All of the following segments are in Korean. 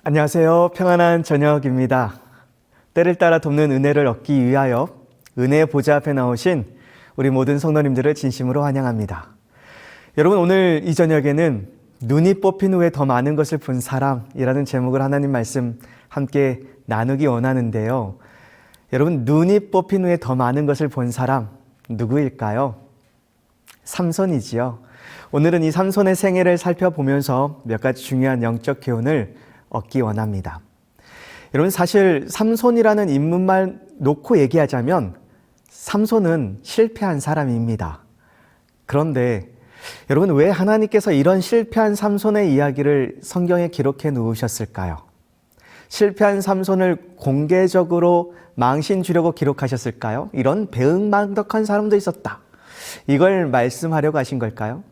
안녕하세요. 평안한 저녁입니다. 때를 따라 돕는 은혜를 얻기 위하여 은혜의 보좌 앞에 나오신 우리 모든 성도님들을 진심으로 환영합니다. 여러분, 오늘 이 저녁에는 눈이 뽑힌 후에 더 많은 것을 본 사람이라는 제목을 하나님 말씀 함께 나누기 원하는데요. 여러분, 눈이 뽑힌 후에 더 많은 것을 본 사람 누구일까요? 삼손이지요. 오늘은 이 삼손의 생애를 살펴보면서 몇 가지 중요한 영적 교훈을 얻기 원합니다. 여러분, 사실 삼손이라는 인물만 놓고 얘기하자면 삼손은 실패한 사람입니다. 그런데 여러분, 왜 하나님께서 이런 실패한 삼손의 이야기를 성경에 기록해 놓으셨을까요? 실패한 삼손을 공개적으로 망신 주려고 기록하셨을까요? 이런 배은망덕한 사람도 있었다, 이걸 말씀하려고 하신 걸까요?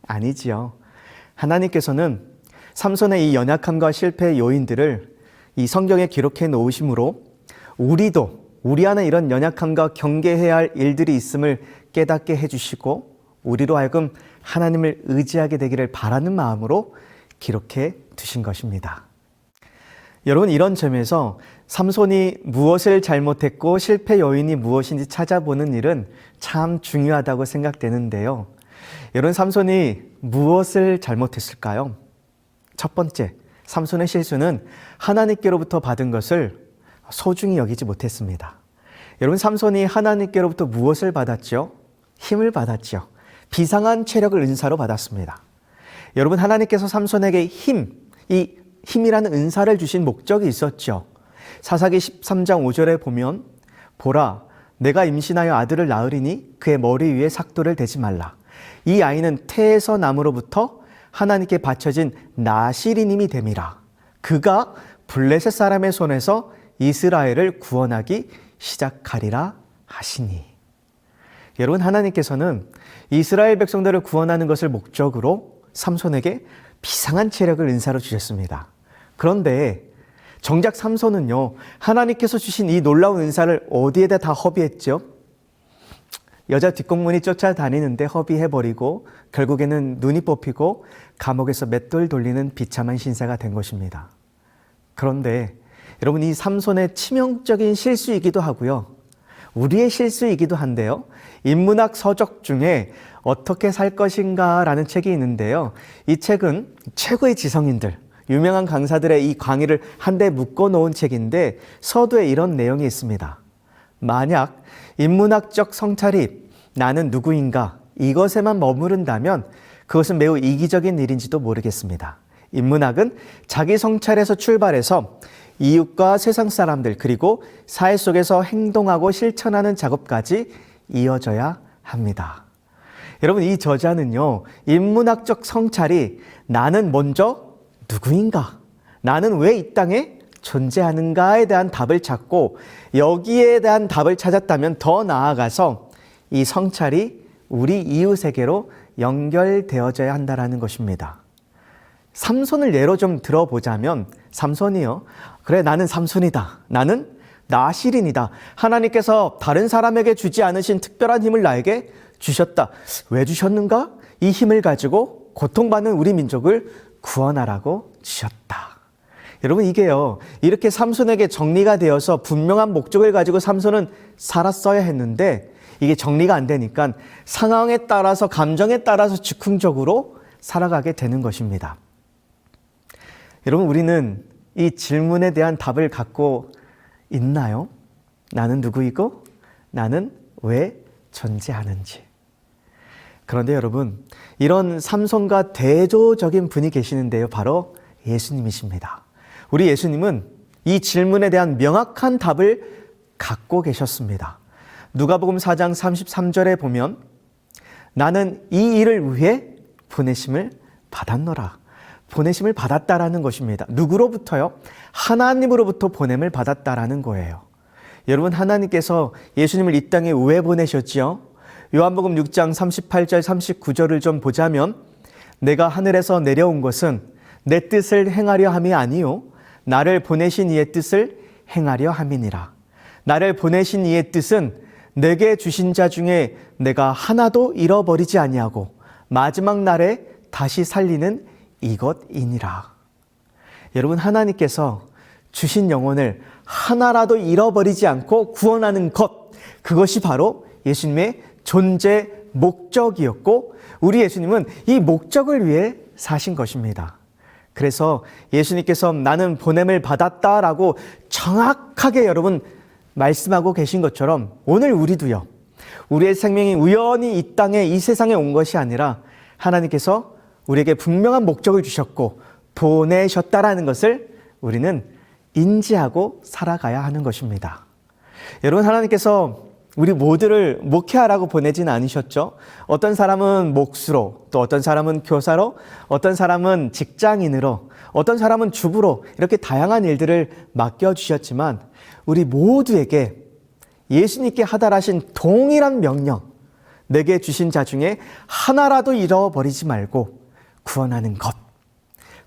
아니지요. 하나님께서는 삼손의 이 연약함과 실패의 요인들을 이 성경에 기록해 놓으심으로 우리도 우리 안에 이런 연약함과 경계해야 할 일들이 있음을 깨닫게 해주시고 우리로 하여금 하나님을 의지하게 되기를 바라는 마음으로 기록해 두신 것입니다. 여러분, 이런 점에서 삼손이 무엇을 잘못했고 실패 요인이 무엇인지 찾아보는 일은 참 중요하다고 생각되는데요. 여러분, 삼손이 무엇을 잘못했을까요? 첫 번째, 삼손의 실수는 하나님께로부터 받은 것을 소중히 여기지 못했습니다. 여러분, 삼손이 하나님께로부터 무엇을 받았죠? 힘을 받았죠. 비상한 체력을 은사로 받았습니다. 여러분, 하나님께서 삼손에게 이 힘이라는 은사를 주신 목적이 있었죠. 사사기 13장 5절에 보면 보라, 내가 임신하여 아들을 낳으리니 그의 머리 위에 삭도를 대지 말라. 이 아이는 태에서 남으로부터 하나님께 바쳐진 나시리님이 됨이라. 그가 블레셋 사람의 손에서 이스라엘을 구원하기 시작하리라 하시니. 여러분, 하나님께서는 이스라엘 백성들을 구원하는 것을 목적으로 삼손에게 비상한 체력을 은사로 주셨습니다. 그런데 정작 삼손은요, 하나님께서 주신 이 놀라운 은사를 어디에다 다 허비했죠? 여자 뒷공문이 쫓아다니는데 허비해버리고 결국에는 눈이 뽑히고 감옥에서 맷돌 돌리는 비참한 신세가 된 것입니다. 그런데 여러분, 이 삼손의 치명적인 실수이기도 하고요, 우리의 실수이기도 한데요, 인문학 서적 중에 어떻게 살 것인가 라는 책이 있는데요, 이 책은 최고의 지성인들, 유명한 강사들의 이 강의를 한데 묶어놓은 책인데 서두에 이런 내용이 있습니다. 만약 인문학적 성찰이 나는 누구인가 이것에만 머무른다면 그것은 매우 이기적인 일인지도 모르겠습니다. 인문학은 자기 성찰에서 출발해서 이웃과 세상 사람들 그리고 사회 속에서 행동하고 실천하는 작업까지 이어져야 합니다. 여러분, 이 저자는요, 인문학적 성찰이 나는 먼저 누구인가, 나는 왜 이 땅에 존재하는가에 대한 답을 찾고 여기에 대한 답을 찾았다면 더 나아가서 이 성찰이 우리 이웃에게로 연결되어져야 한다는 것입니다. 삼손을 예로 좀 들어보자면 삼손이요, 그래, 나는 삼손이다, 나는 나실인이다, 하나님께서 다른 사람에게 주지 않으신 특별한 힘을 나에게 주셨다. 왜 주셨는가? 이 힘을 가지고 고통받는 우리 민족을 구원하라고 주셨다. 여러분, 이게요, 이렇게 삼손에게 정리가 되어서 분명한 목적을 가지고 삼손은 살았어야 했는데 이게 정리가 안 되니까 상황에 따라서 감정에 따라서 즉흥적으로 살아가게 되는 것입니다. 여러분, 우리는 이 질문에 대한 답을 갖고 있나요? 나는 누구이고 나는 왜 존재하는지. 그런데 여러분, 이런 삼손과 대조적인 분이 계시는데요, 바로 예수님이십니다. 우리 예수님은 이 질문에 대한 명확한 답을 갖고 계셨습니다. 누가복음 4장 33절에 보면 나는 이 일을 위해 보내심을 받았노라. 보내심을 받았다라는 것입니다. 누구로부터요? 하나님으로부터 보냄을 받았다라는 거예요. 여러분, 하나님께서 예수님을 이 땅에 왜 보내셨지요? 요한복음 6장 38절 39절을 좀 보자면 내가 하늘에서 내려온 것은 내 뜻을 행하려 함이 아니요 나를 보내신 이의 뜻을 행하려 함이니라. 나를 보내신 이의 뜻은 내게 주신 자 중에 내가 하나도 잃어버리지 아니하고 마지막 날에 다시 살리는 이것이니라. 여러분, 하나님께서 주신 영혼을 하나라도 잃어버리지 않고 구원하는 것, 그것이 바로 예수님의 존재 목적이었고, 우리 예수님은 이 목적을 위해 사신 것입니다. 그래서 예수님께서 나는 보냄을 받았다라고 정확하게 여러분 말씀하고 계신 것처럼, 오늘 우리도요, 우리의 생명이 우연히 이 땅에, 이 세상에 온 것이 아니라 하나님께서 우리에게 분명한 목적을 주셨고 보내셨다라는 것을 우리는 인지하고 살아가야 하는 것입니다. 여러분, 하나님께서 우리 모두를 목회하라고 보내진 않으셨죠. 어떤 사람은 목수로, 또 어떤 사람은 교사로, 어떤 사람은 직장인으로, 어떤 사람은 주부로, 이렇게 다양한 일들을 맡겨주셨지만 우리 모두에게 예수님께 하달하신 동일한 명령, 내게 주신 자 중에 하나라도 잃어버리지 말고 구원하는 것,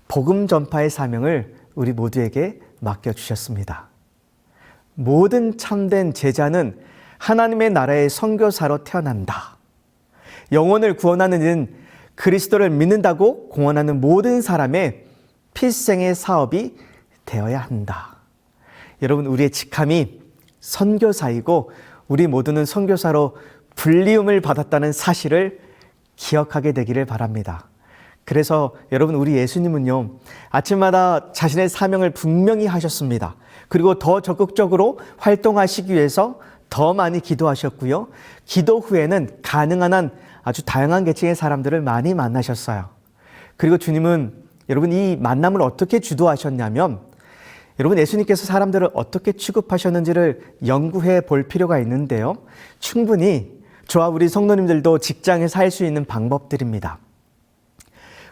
복음 전파의 사명을 우리 모두에게 맡겨주셨습니다. 모든 참된 제자는 하나님의 나라의 선교사로 태어난다. 영혼을 구원하는 일은 그리스도를 믿는다고 공언하는 모든 사람의 필생의 사업이 되어야 한다. 여러분, 우리의 직함이 선교사이고 우리 모두는 선교사로 불리움을 받았다는 사실을 기억하게 되기를 바랍니다. 그래서 여러분, 우리 예수님은요, 아침마다 자신의 사명을 분명히 하셨습니다. 그리고 더 적극적으로 활동하시기 위해서 더 많이 기도하셨고요. 기도 후에는 가능한 한 아주 다양한 계층의 사람들을 많이 만나셨어요. 그리고 주님은 여러분 이 만남을 어떻게 주도하셨냐면, 여러분 예수님께서 사람들을 어떻게 취급하셨는지를 연구해 볼 필요가 있는데요. 충분히 저와 우리 성도님들도 직장에서 할 수 있는 방법들입니다.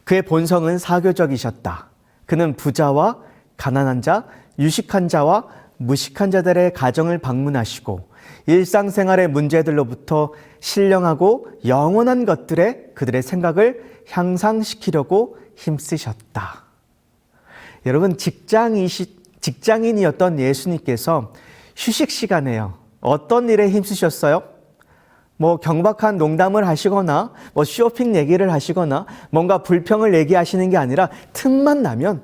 그의 본성은 사교적이셨다. 그는 부자와 가난한 자, 유식한 자와 무식한 자들의 가정을 방문하시고 일상생활의 문제들로부터 신령하고 영원한 것들에 그들의 생각을 향상시키려고 힘쓰셨다. 여러분, 직장인이었던 예수님께서 휴식 시간에요, 어떤 일에 힘쓰셨어요? 경박한 농담을 하시거나 쇼핑 얘기를 하시거나 뭔가 불평을 얘기하시는 게 아니라 틈만 나면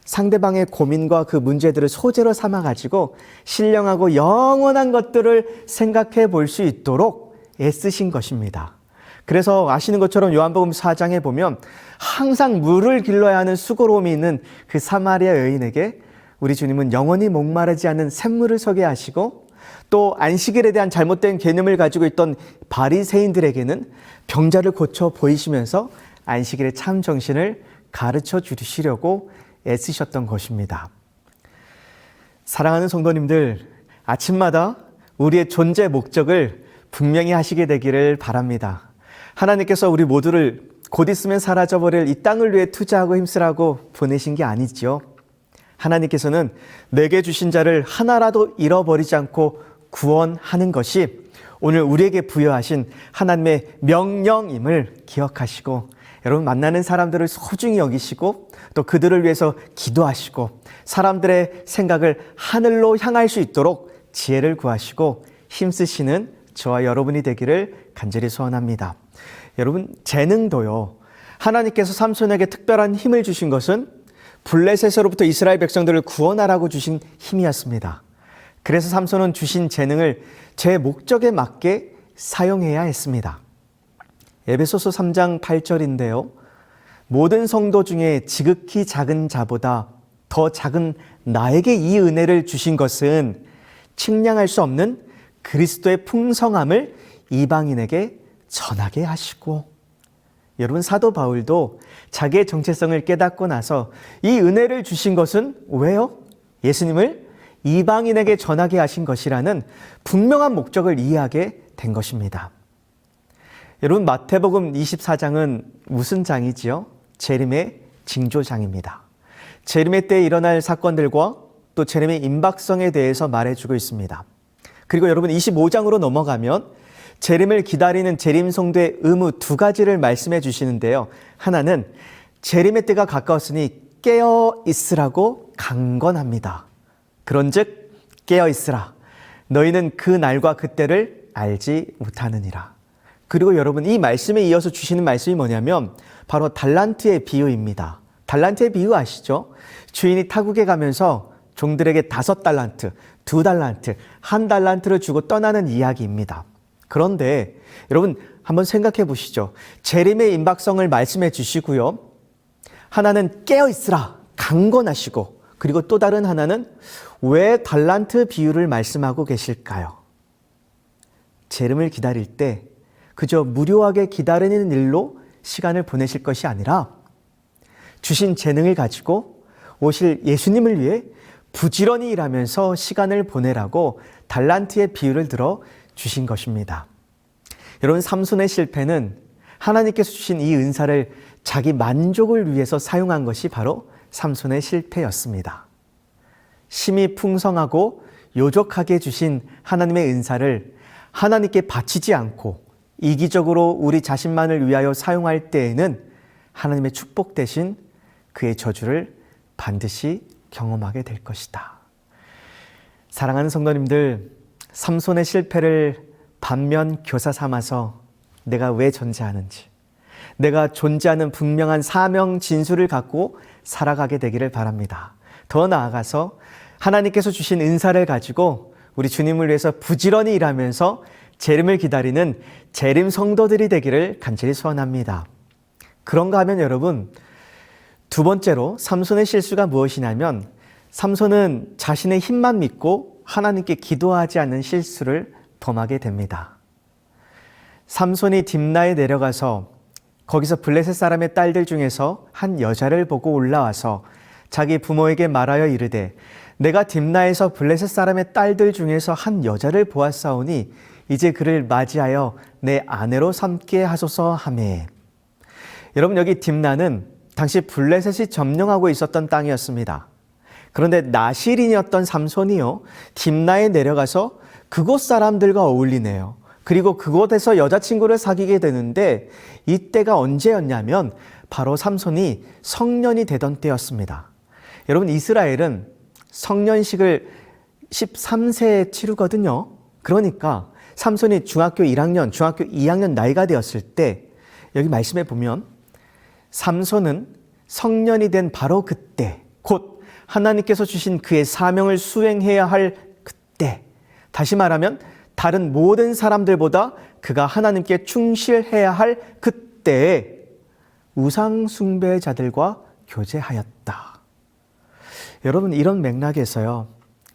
상대방의 고민과 그 문제들을 소재로 삼아가지고 신령하고 영원한 것들을 생각해 볼 수 있도록 애쓰신 것입니다. 그래서 아시는 것처럼 요한복음 4장에 보면 항상 물을 길러야 하는 수고로움이 있는 그 사마리아 여인에게 우리 주님은 영원히 목마르지 않은 샘물을 서게 하시고, 또 안식일에 대한 잘못된 개념을 가지고 있던 바리새인들에게는 병자를 고쳐 보이시면서 안식일의 참 정신을 가르쳐 주시려고 애쓰셨던 것입니다. 사랑하는 성도님들, 아침마다 우리의 존재 목적을 분명히 하시게 되기를 바랍니다. 하나님께서 우리 모두를 곧 있으면 사라져버릴 이 땅을 위해 투자하고 힘쓰라고 보내신 게 아니죠. 하나님께서는 내게 주신 자를 하나라도 잃어버리지 않고 구원하는 것이 오늘 우리에게 부여하신 하나님의 명령임을 기억하시고, 여러분 만나는 사람들을 소중히 여기시고 또 그들을 위해서 기도하시고 사람들의 생각을 하늘로 향할 수 있도록 지혜를 구하시고 힘쓰시는 저와 여러분이 되기를 간절히 소원합니다. 여러분, 재능도요, 하나님께서 삼손에게 특별한 힘을 주신 것은 블레셋으로부터 이스라엘 백성들을 구원하라고 주신 힘이었습니다. 그래서 삼손은 주신 재능을 제 목적에 맞게 사용해야 했습니다. 에베소서 3장 8절인데요. 모든 성도 중에 지극히 작은 자보다 더 작은 나에게 이 은혜를 주신 것은 측량할 수 없는 그리스도의 풍성함을 이방인에게 전하게 하시고, 여러분 사도 바울도 자기의 정체성을 깨닫고 나서 이 은혜를 주신 것은 왜요? 예수님을 이방인에게 전하게 하신 것이라는 분명한 목적을 이해하게 된 것입니다. 여러분, 마태복음 24장은 무슨 장이지요? 재림의 징조장입니다. 재림의 때에 일어날 사건들과 또 재림의 임박성에 대해서 말해주고 있습니다. 그리고 여러분 25장으로 넘어가면 재림을 기다리는 재림 성도의 의무 두 가지를 말씀해 주시는데요. 하나는 재림의 때가 가까웠으니 깨어 있으라고 강권합니다. 그런즉 깨어 있으라. 너희는 그 날과 그때를 알지 못하느니라. 그리고 여러분 이 말씀에 이어서 주시는 말씀이 뭐냐면 바로 달란트의 비유입니다. 달란트의 비유 아시죠? 주인이 타국에 가면서 종들에게 5달란트, 2달란트, 1달란트를 주고 떠나는 이야기입니다. 그런데 여러분 한번 생각해 보시죠. 재림의 임박성을 말씀해 주시고요. 하나는 깨어 있으라 강권하시고, 그리고 또 다른 하나는 왜 달란트 비유를 말씀하고 계실까요? 재림을 기다릴 때 그저 무료하게 기다리는 일로 시간을 보내실 것이 아니라 주신 재능을 가지고 오실 예수님을 위해 부지런히 일하면서 시간을 보내라고 달란트의 비유를 들어 주신 것입니다. 여러분, 삼손의 실패는 하나님께서 주신 이 은사를 자기 만족을 위해서 사용한 것이 바로 삼손의 실패였습니다. 심히 풍성하고 요족하게 주신 하나님의 은사를 하나님께 바치지 않고 이기적으로 우리 자신만을 위하여 사용할 때에는 하나님의 축복 대신 그의 저주를 반드시 경험하게 될 것이다. 사랑하는 성도님들, 삼손의 실패를 반면 교사 삼아서 내가 왜 존재하는지, 내가 존재하는 분명한 사명 진수를 갖고 살아가게 되기를 바랍니다. 더 나아가서 하나님께서 주신 은사를 가지고 우리 주님을 위해서 부지런히 일하면서 재림을 기다리는 재림 성도들이 되기를 간절히 소원합니다. 그런가 하면 여러분, 두 번째로 삼손의 실수가 무엇이냐면, 삼손은 자신의 힘만 믿고 하나님께 기도하지 않는 실수를 범하게 됩니다. 삼손이 딥나에 내려가서 거기서 블레셋 사람의 딸들 중에서 한 여자를 보고 올라와서 자기 부모에게 말하여 이르되, 내가 딥나에서 블레셋 사람의 딸들 중에서 한 여자를 보았사오니 이제 그를 맞이하여 내 아내로 삼게 하소서 하매. 여러분, 여기 딥나는 당시 블레셋이 점령하고 있었던 땅이었습니다. 그런데 나실인이었던 삼손이요, 딥나에 내려가서 그곳 사람들과 어울리네요. 그리고 그곳에서 여자친구를 사귀게 되는데, 이때가 언제였냐면 바로 삼손이 성년이 되던 때였습니다. 여러분, 이스라엘은 성년식을 13세에 치르거든요. 그러니까 삼손이 중학교 1학년, 중학교 2학년 나이가 되었을 때, 여기 말씀에 보면 삼손은 성년이 된 바로 그때, 곧 하나님께서 주신 그의 사명을 수행해야 할 그때, 다시 말하면 다른 모든 사람들보다 그가 하나님께 충실해야 할 그때에 우상 숭배자들과 교제하였다. 여러분, 이런 맥락에서요,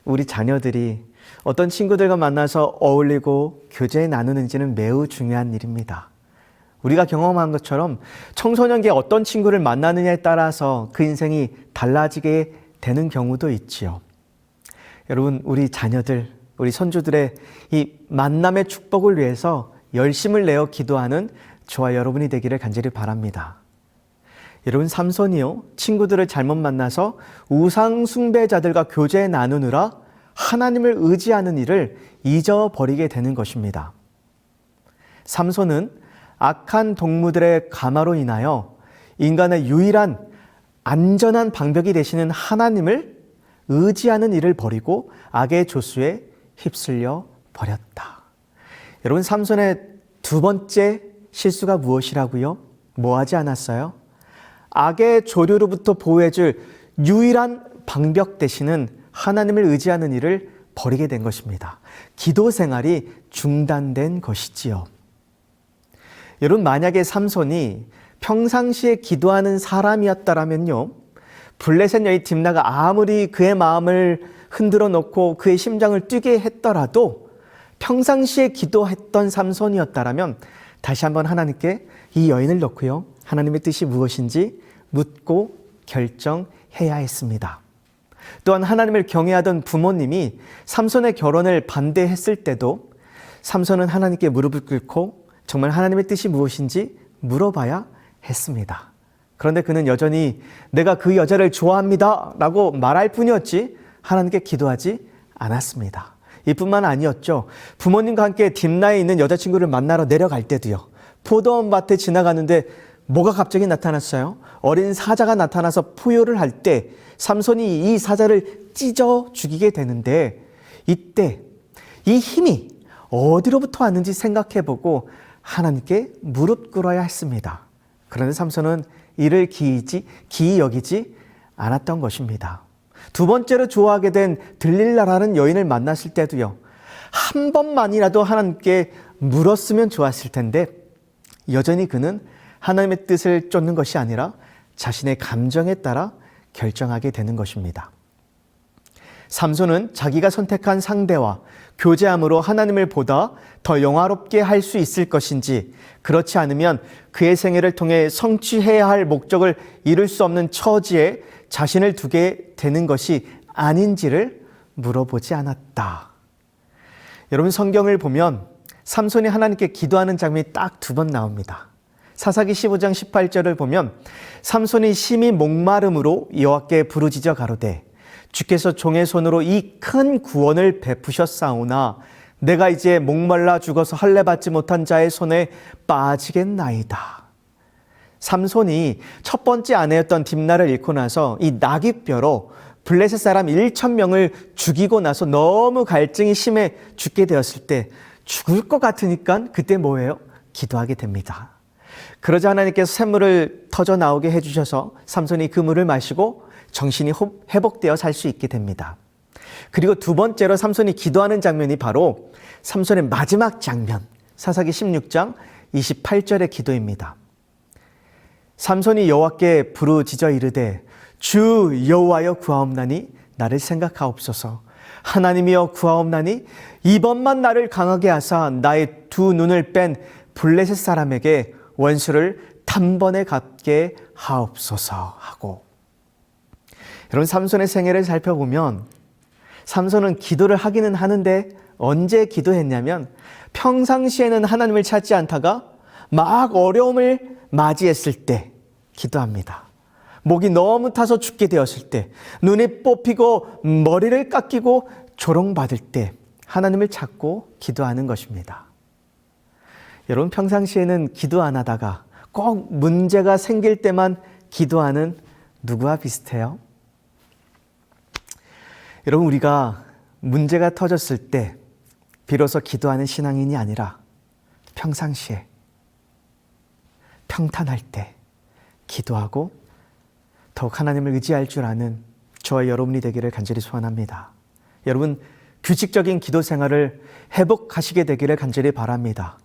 우리 자녀들이 어떤 친구들과 만나서 어울리고 교제 나누는지는 매우 중요한 일입니다. 우리가 경험한 것처럼 청소년기에 어떤 친구를 만나느냐에 따라서 그 인생이 달라지게 되는 경우도 있지요. 여러분, 우리 자녀들, 우리 손주들의 이 만남의 축복을 위해서 열심을 내어 기도하는 저와 여러분이 되기를 간절히 바랍니다. 여러분, 삼손이요, 친구들을 잘못 만나서 우상 숭배자들과 교제 나누느라 하나님을 의지하는 일을 잊어버리게 되는 것입니다. 삼손은 악한 동무들의 가마로 인하여 인간의 유일한 안전한 방벽이 되시는 하나님을 의지하는 일을 버리고 악의 조수에 휩쓸려 버렸다. 여러분, 삼손의 두 번째 실수가 무엇이라고요? 뭐 하지 않았어요? 악의 조류로부터 보호해줄 유일한 방벽 되시는 하나님을 의지하는 일을 버리게 된 것입니다. 기도 생활이 중단된 것이지요. 여러분, 만약에 삼손이 평상시에 기도하는 사람이었다면요, 블레셋 여인 딥나가 아무리 그의 마음을 흔들어 놓고 그의 심장을 뛰게 했더라도 평상시에 기도했던 삼손이었다면 다시 한번 하나님께 이 여인을 놓고요, 하나님의 뜻이 무엇인지 묻고 결정해야 했습니다. 또한 하나님을 경외하던 부모님이 삼손의 결혼을 반대했을 때도 삼손은 하나님께 무릎을 꿇고 정말 하나님의 뜻이 무엇인지 물어봐야 했습니다. 그런데 그는 여전히 내가 그 여자를 좋아합니다 라고 말할 뿐이었지 하나님께 기도하지 않았습니다. 이뿐만 아니었죠. 부모님과 함께 딥나에 있는 여자친구를 만나러 내려갈 때도요, 포도원밭에 지나가는데 뭐가 갑자기 나타났어요? 어린 사자가 나타나서 포효를 할 때 삼손이 이 사자를 찢어 죽이게 되는데, 이때 이 힘이 어디로부터 왔는지 생각해보고 하나님께 무릎 꿇어야 했습니다. 그런데 삼손은 이를 기이 여기지 않았던 것입니다. 두 번째로 좋아하게 된 들릴라라는 여인을 만났을 때도요, 한 번만이라도 하나님께 물었으면 좋았을 텐데 여전히 그는 하나님의 뜻을 쫓는 것이 아니라 자신의 감정에 따라 결정하게 되는 것입니다. 삼손은 자기가 선택한 상대와 교제함으로 하나님을 보다 더 영화롭게 할 수 있을 것인지, 그렇지 않으면 그의 생애를 통해 성취해야 할 목적을 이룰 수 없는 처지에 자신을 두게 되는 것이 아닌지를 물어보지 않았다. 여러분, 성경을 보면 삼손이 하나님께 기도하는 장면이 딱 두 번 나옵니다. 사사기 15장 18절을 보면 삼손이 심히 목마름으로 여호와께 부르짖어 가로되 주께서 종의 손으로 이 큰 구원을 베푸셨사오나 내가 이제 목말라 죽어서 할례 받지 못한 자의 손에 빠지겠나이다. 삼손이 첫 번째 아내였던 딥나를 잃고 나서 이 나귀뼈로 블레셋 사람 1,000명을 죽이고 나서 너무 갈증이 심해 죽게 되었을 때 죽을 것 같으니까 그때 뭐예요? 기도하게 됩니다. 그러자 하나님께서 샘물을 터져 나오게 해주셔서 삼손이 그 물을 마시고 정신이 회복되어 살 수 있게 됩니다. 그리고 두 번째로 삼손이 기도하는 장면이 바로 삼손의 마지막 장면, 사사기 16장 28절의 기도입니다. 삼손이 여호와께 부르짖어 이르되 주 여호와여 구하옵나니 나를 생각하옵소서. 하나님이여 구하옵나니 이번만 나를 강하게 하사 나의 두 눈을 뺀 블레셋 사람에게 원수를 단번에 갚게 하옵소서 하고. 여러분, 삼손의 생애를 살펴보면 삼손은 기도를 하기는 하는데 언제 기도했냐면 평상시에는 하나님을 찾지 않다가 막 어려움을 맞이했을 때 기도합니다. 목이 너무 타서 죽게 되었을 때, 눈이 뽑히고 머리를 깎이고 조롱받을 때 하나님을 찾고 기도하는 것입니다. 여러분, 평상시에는 기도 안 하다가 꼭 문제가 생길 때만 기도하는 누구와 비슷해요? 여러분, 우리가 문제가 터졌을 때 비로소 기도하는 신앙인이 아니라 평상시에 평탄할 때 기도하고 더욱 하나님을 의지할 줄 아는 저와 여러분이 되기를 간절히 소원합니다. 여러분, 규칙적인 기도 생활을 회복하시게 되기를 간절히 바랍니다.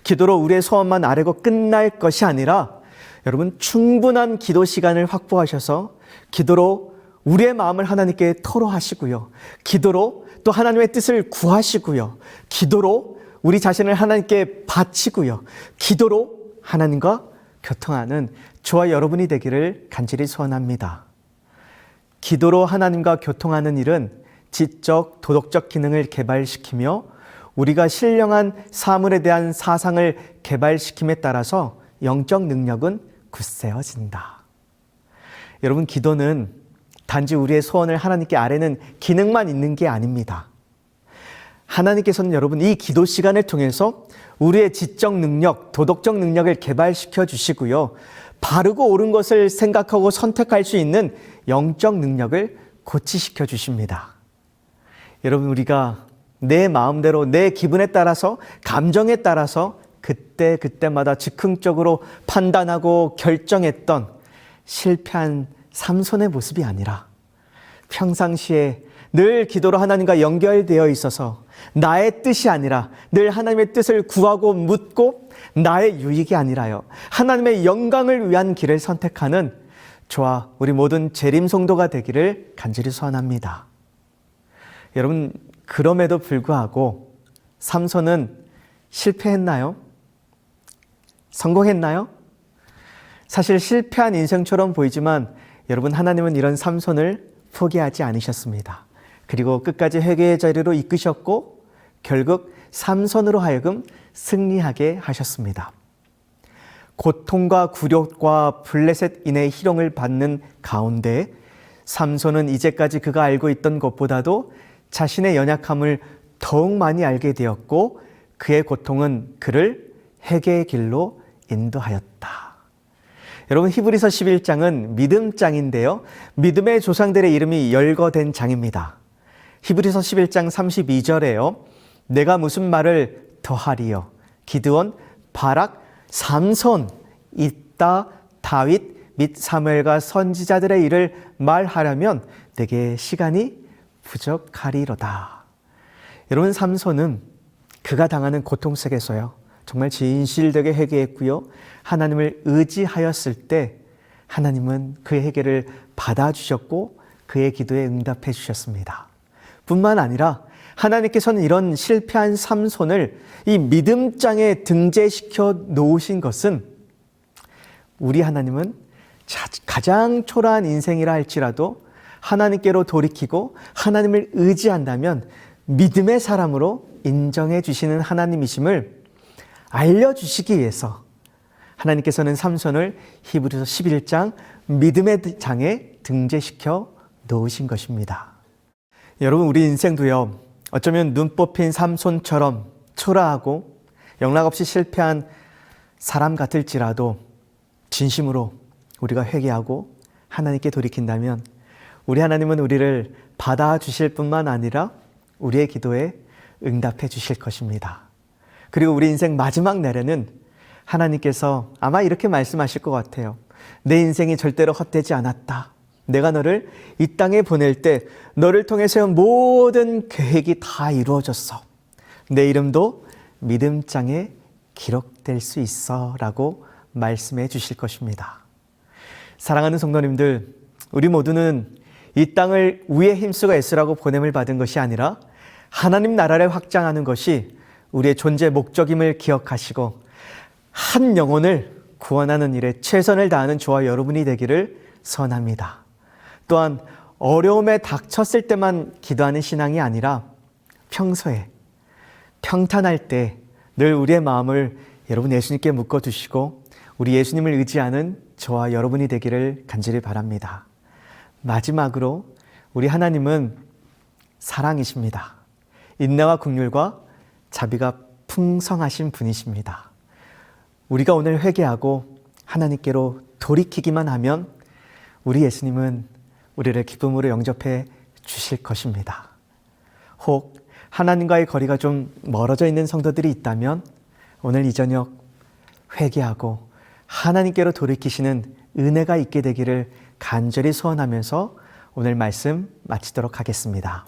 기도로 우리의 소원만 아뢰고 끝날 것이 아니라 여러분, 충분한 기도 시간을 확보하셔서 기도로 우리의 마음을 하나님께 토로하시고요, 기도로 또 하나님의 뜻을 구하시고요, 기도로 우리 자신을 하나님께 바치고요, 기도로 하나님과 교통하는 저와 여러분이 되기를 간절히 소원합니다. 기도로 하나님과 교통하는 일은 지적, 도덕적 기능을 개발시키며 우리가 신령한 사물에 대한 사상을 개발시킴에 따라서 영적 능력은 굳세어진다. 여러분, 기도는 단지 우리의 소원을 하나님께 아뢰는 기능만 있는 게 아닙니다. 하나님께서는 여러분 이 기도 시간을 통해서 우리의 지적 능력, 도덕적 능력을 개발시켜 주시고요, 바르고 옳은 것을 생각하고 선택할 수 있는 영적 능력을 고치시켜 주십니다. 여러분, 우리가 내 마음대로 내 기분에 따라서, 감정에 따라서 그때마다 즉흥적으로 판단하고 결정했던 실패한 삼손의 모습이 아니라 평상시에 늘 기도로 하나님과 연결되어 있어서 나의 뜻이 아니라 늘 하나님의 뜻을 구하고 묻고 나의 유익이 아니라요, 하나님의 영광을 위한 길을 선택하는 저와 우리 모든 재림 성도가 되기를 간절히 소원합니다. 여러분, 그럼에도 불구하고 삼손은 실패했나요? 성공했나요? 사실 실패한 인생처럼 보이지만 여러분, 하나님은 이런 삼손을 포기하지 않으셨습니다. 그리고 끝까지 회개의 자리로 이끄셨고 결국 삼손으로 하여금 승리하게 하셨습니다. 고통과 굴욕과 블레셋인의 희롱을 받는 가운데 삼손은 이제까지 그가 알고 있던 것보다도 자신의 연약함을 더욱 많이 알게 되었고 그의 고통은 그를 회개의 길로 인도하였다. 여러분, 히브리서 11장은 믿음장인데요, 믿음의 조상들의 이름이 열거된 장입니다. 히브리서 11장 32절에요. 내가 무슨 말을 더하리요? 기드온, 바락, 삼손, 이따, 다윗, 및 사무엘과 선지자들의 일을 말하려면 내게 시간이 부족하리로다. 여러분, 삼손은 그가 당하는 고통 속에서요, 정말 진실되게 회개했고요, 하나님을 의지하였을 때 하나님은 그의 회개를 받아주셨고 그의 기도에 응답해 주셨습니다. 뿐만 아니라 하나님께서는 이런 실패한 삼손을 이 믿음장에 등재시켜 놓으신 것은, 우리 하나님은 가장 초라한 인생이라 할지라도 하나님께로 돌이키고 하나님을 의지한다면 믿음의 사람으로 인정해 주시는 하나님이심을 알려주시기 위해서 하나님께서는 삼손을 히브리서 11장 믿음의 장에 등재시켜 놓으신 것입니다. 여러분, 우리 인생도요, 어쩌면 눈 뽑힌 삼손처럼 초라하고 영락없이 실패한 사람 같을지라도 진심으로 우리가 회개하고 하나님께 돌이킨다면 우리 하나님은 우리를 받아주실 뿐만 아니라 우리의 기도에 응답해 주실 것입니다. 그리고 우리 인생 마지막 날에는 하나님께서 아마 이렇게 말씀하실 것 같아요. 내 인생이 절대로 헛되지 않았다. 내가 너를 이 땅에 보낼 때 너를 통해 세운 모든 계획이 다 이루어졌어. 내 이름도 믿음장에 기록될 수 있어 라고 말씀해 주실 것입니다. 사랑하는 성도님들, 우리 모두는 이 땅을 우리의 힘쓰고 애쓰라고 보냄을 받은 것이 아니라 하나님 나라를 확장하는 것이 우리의 존재 목적임을 기억하시고 한 영혼을 구원하는 일에 최선을 다하는 저와 여러분이 되기를 선합니다. 또한 어려움에 닥쳤을 때만 기도하는 신앙이 아니라 평소에 평탄할 때 늘 우리의 마음을 여러분 예수님께 묶어두시고 우리 예수님을 의지하는 저와 여러분이 되기를 간절히 바랍니다. 마지막으로 우리 하나님은 사랑이십니다. 인내와 긍휼과 자비가 풍성하신 분이십니다. 우리가 오늘 회개하고 하나님께로 돌이키기만 하면 우리 예수님은 우리를 기쁨으로 영접해 주실 것입니다. 혹 하나님과의 거리가 좀 멀어져 있는 성도들이 있다면 오늘 이 저녁 회개하고 하나님께로 돌이키시는 은혜가 있게 되기를 간절히 소원하면서 오늘 말씀 마치도록 하겠습니다.